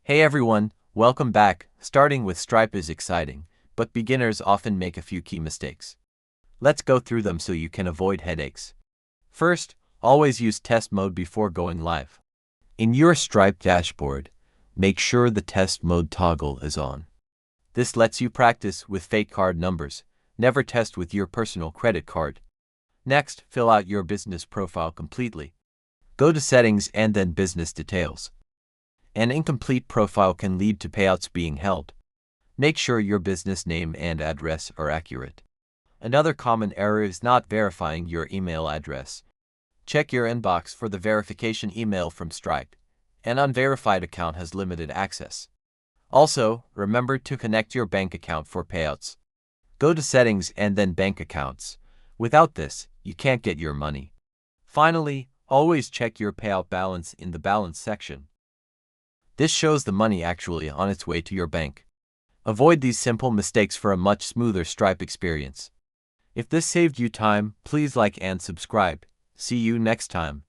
Hey everyone, welcome back. Starting with Stripe is exciting, but beginners often make a few key mistakes. Let's go through them so you can avoid headaches. First, always use test mode before going live. In your Stripe dashboard, make sure the test mode toggle is on. This lets you practice with fake card numbers. Never test with your personal credit card. Next, fill out your business profile completely. Go to Settings and then Business Details. An incomplete profile can lead to payouts being held. Make sure your business name and address are accurate. Another common error is not verifying your email address. Check your inbox for the verification email from Stripe. An unverified account has limited access. Also, remember to connect your bank account for payouts. Go to Settings and then Bank Accounts. Without this, you can't get your money. Finally, always check your payout balance in the balance section. This shows the money actually on its way to your bank. Avoid these simple mistakes for a much smoother Stripe experience. If this saved you time, please like and subscribe. See you next time.